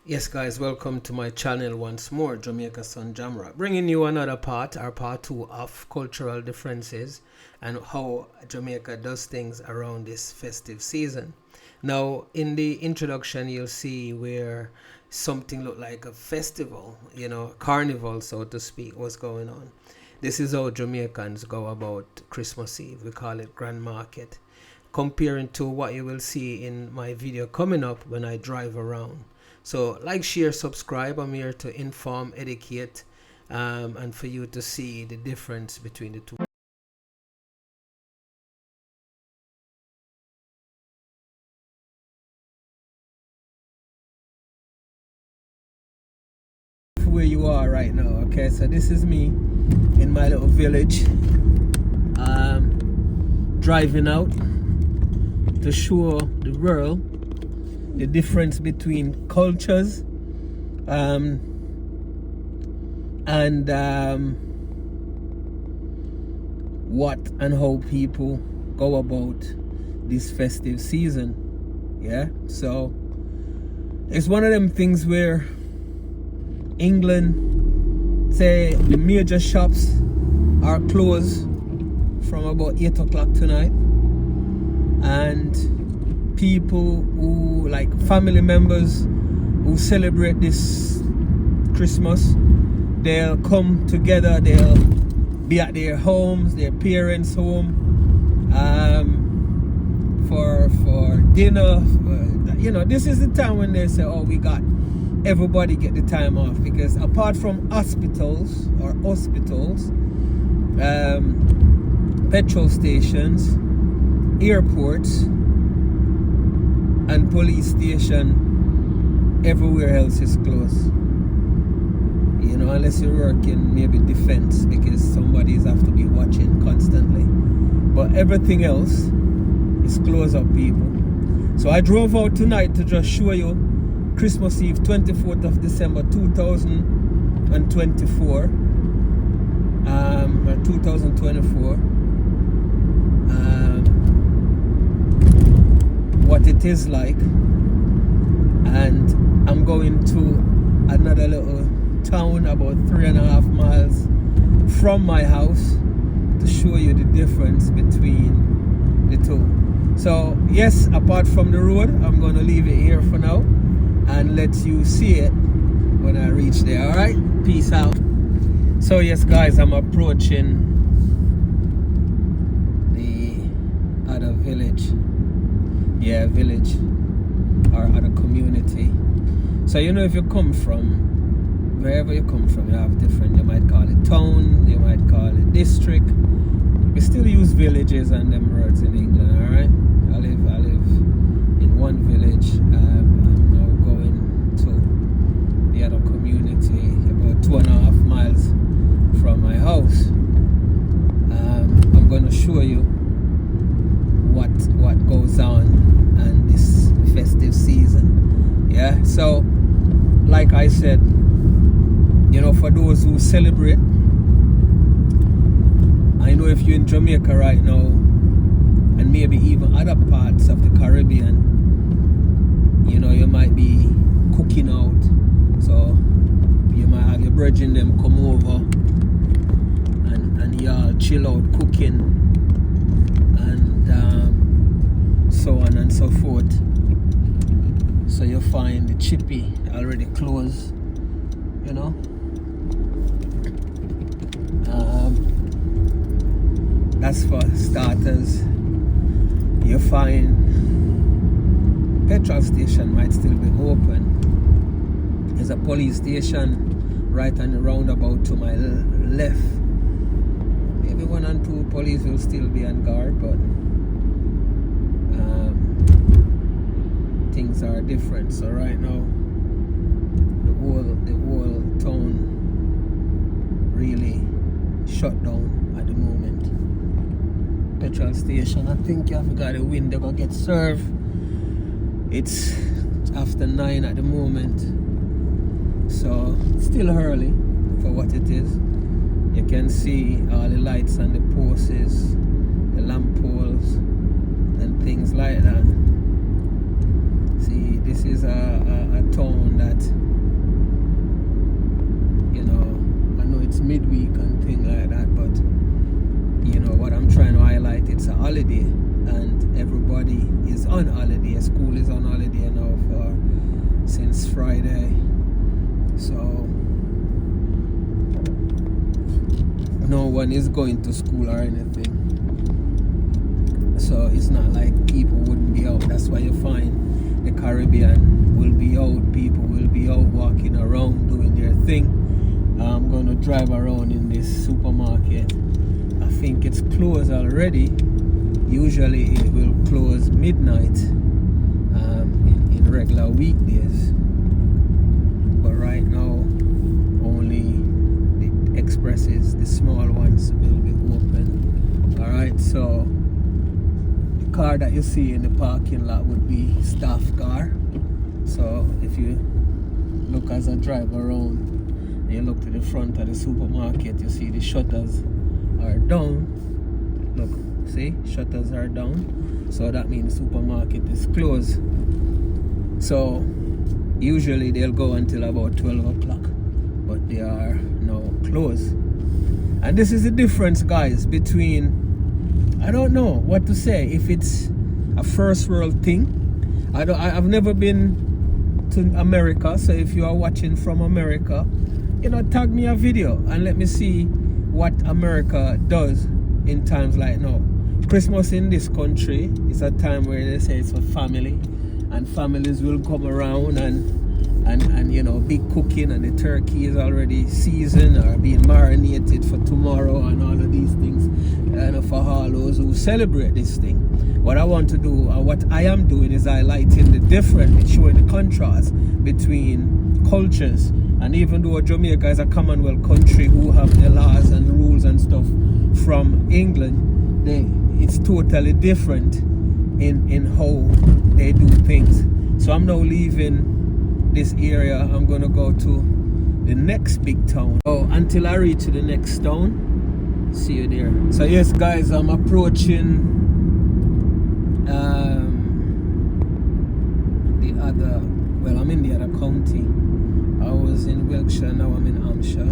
Yes, guys, welcome to my channel once more, Jamaica Son Jamra, bringing you another part, our part 2 of cultural differences and how Jamaica does things around this festive season. Now, in the introduction, you'll see where something looked like a festival, carnival, so to speak, was going on. This is how Jamaicans go about Christmas Eve. We call it Grand Market, comparing to what you will see in my video coming up when I drive around. So like, share, subscribe. I'm here to inform, educate, and for you to see the difference between the two. Where you are right now, okay? So this is me in my little village, driving out to show the world the difference between cultures and what and how people go about this festive season. Yeah, so it's one of them things where England, say the major shops are closed from about 8 o'clock tonight, and people who, like family members who celebrate this Christmas, they'll come together, they'll be at their homes, their parents' home, for dinner. This is the time when they say, oh, everybody get the time off, because apart from hospitals, petrol stations, airports, and police station, everywhere else is closed. Unless you work in maybe defense, because somebody's have to be watching constantly. But everything else is closed up, people. So I drove out tonight to just show you Christmas Eve, 24th of December 2024, or 2024. What it is like, and I'm going to another little town about 3.5 miles from my house to show you the difference between the two. So yes, apart from the road, I'm going to leave it here for now and let you see it when I reach there. All right, peace out. So yes, guys, I'm approaching the other village. Yeah, village or other community. So if you come from wherever you come from, you have different, you might call it town, you might call it district. We still use villages and them words in England. All right, I live in one village. I'm now going to the other community about 2.5 miles from my house. I'm going to show you what goes on and this festive season. Yeah, so like I said, for those who celebrate, I know if you're in Jamaica right now, and maybe even other parts of the Caribbean, you might be cooking out, so you might have your brethren them come over and y'all chill out cooking and so on and so forth. So you find the chippy already closed, that's for starters. You find petrol station might still be open. There's a police station right on the roundabout to my left. Maybe 1 and 2 police will still be on guard, but things are different. So right now, the whole town really shut down at the moment. Petrol station, I think you have got a window go get served. It's after 9 at the moment, so it's still early for what it is. You can see all the lights on the posts, the lamp poles and things like that. See, this is a town that on holiday. School is on holiday now since Friday. So no one is going to school or anything. So it's not like people wouldn't be out. That's why you find the Caribbean will be out. People will be out walking around doing their thing. I'm going to drive around in this supermarket. I think it's closed already. Usually it will close midnight in regular weekdays. But right now, only the expresses, the small ones, will be open. Alright, so the car that you see in the parking lot would be staff car. So if you look as I drive around, and you look to the front of the supermarket, you see the shutters are down. Look, see, shutters are down. So that means the supermarket is closed. So usually they'll go until about 12 o'clock, but they are now closed. And this is the difference, guys, between, I don't know what to say, if it's a first world thing. I've never been to America, so if you are watching from America, tag me a video and let me see what America does in times like now. Christmas in this country is a time where they say it's for family, and families will come around and big cooking, and the turkey is already seasoned or being marinated for tomorrow and all of these things, and for all those who celebrate this thing. What I want to do, what I am doing, is highlighting the difference, showing the contrast between cultures. And even though Jamaica is a commonwealth country who have the laws and rules and stuff from England, it's totally different in how they do things. So I'm now leaving this area. I'm gonna go to the next big town. Oh, until I reach the next town. See you there. So yes, guys, I'm approaching I'm in the other county. I was in Wiltshire, now I'm in Hampshire.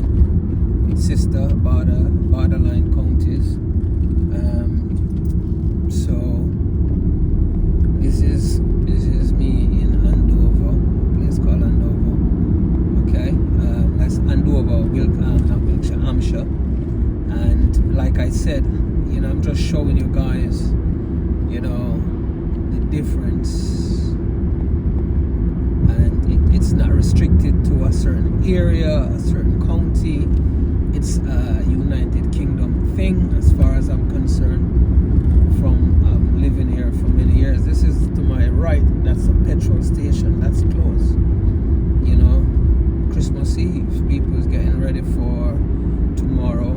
Sister, borderline counties. So this is me in Andover, a place called Andover. Okay, that's Andover, not Wiltshire, Hampshire. And like I said, I'm just showing you guys, the difference. And it's not restricted to a certain area, a certain county. It's a United Kingdom thing, as far as I'm concerned. From living here for many years. This is to my right. That's a petrol station. That's closed. Christmas Eve. People's getting ready for tomorrow,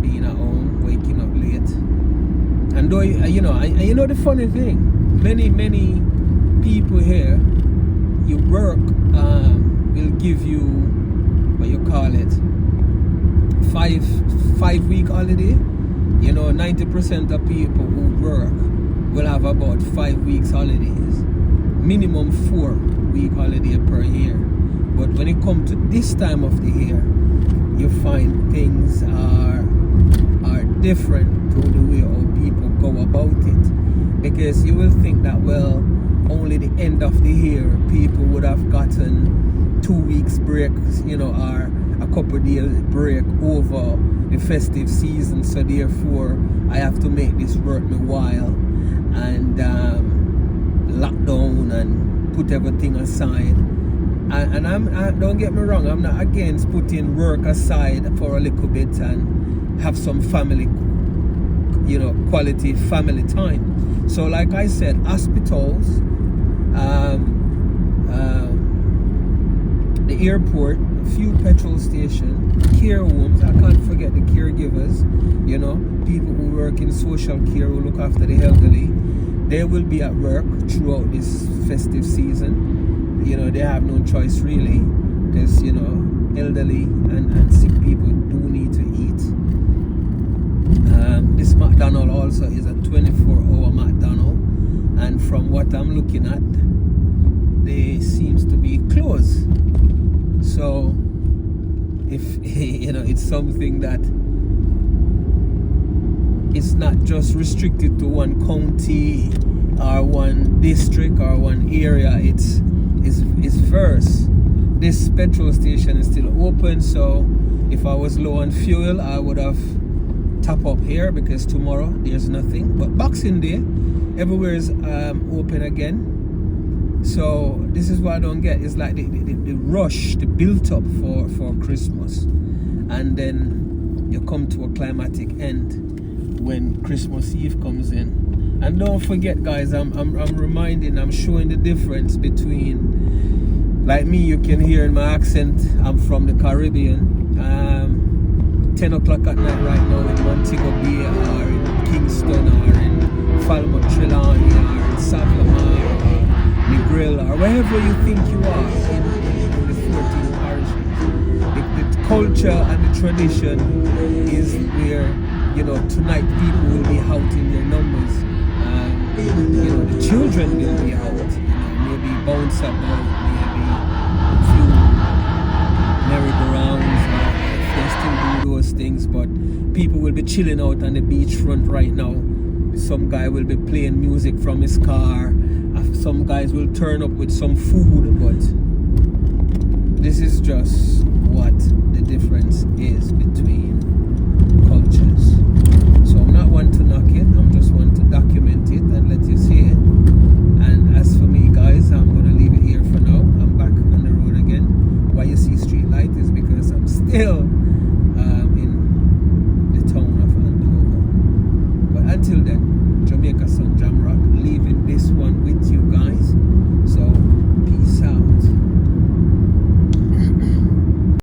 being at home, waking up late. And though the funny thing, many people here, you work, will give you what you call it, 5 week holiday. 90% of people who work will have about 5 weeks holidays, minimum 4 week holiday per year. But when it comes to this time of the year, you find things are different to the way how people go about it. Because you will think that, well, only the end of the year people would have gotten 2 weeks break, or a couple days break over the festive season, so therefore I have to make this worth my while and lock down and put everything aside. And don't get me wrong, I'm not against putting work aside for a little bit and have some family, quality family time. So like I said, hospitals, the airport, a few petrol stations, care homes, I can't forget the caregivers, people who work in social care, who look after the elderly. They will be at work throughout this festive season. They have no choice really, because elderly and sick people do need to eat. This McDonald's also is a 24-hour McDonald's, and from what I'm looking at, they seems to be closed. So if it's something that it's not just restricted to one county, or one district or one area. It's first. This petrol station is still open, so if I was low on fuel, I would have top up here, because tomorrow there's nothing. But Boxing Day, everywhere is open again. So this is what I don't get. It's like the rush, the built up for Christmas, and then you come to a climatic end when Christmas Eve comes in. And don't forget, guys, I'm showing the difference between, like me, you can hear in my accent, I'm from the Caribbean. 10 o'clock at night right now in Montego Bay, or in Kingston, or in Falmouth, Trelawney, or in Savlamar, or Negril, or wherever you think you are in the 14 parishes. The culture and the tradition is where, tonight people will be out in their numbers. The children will be out, maybe bounce about, maybe a few merry-go-rounds, they still do those things, but people will be chilling out on the beachfront right now. Some guy will be playing music from his car, some guys will turn up with some food, but this is just what the difference is between cultures. So I'm not one to knock it, I'm just one to document it and let you see it. And as for me, guys, I'm going to leave it here for now. I'm back on the road again. Why you see street light is because I'm still in the town of Andover. But until then,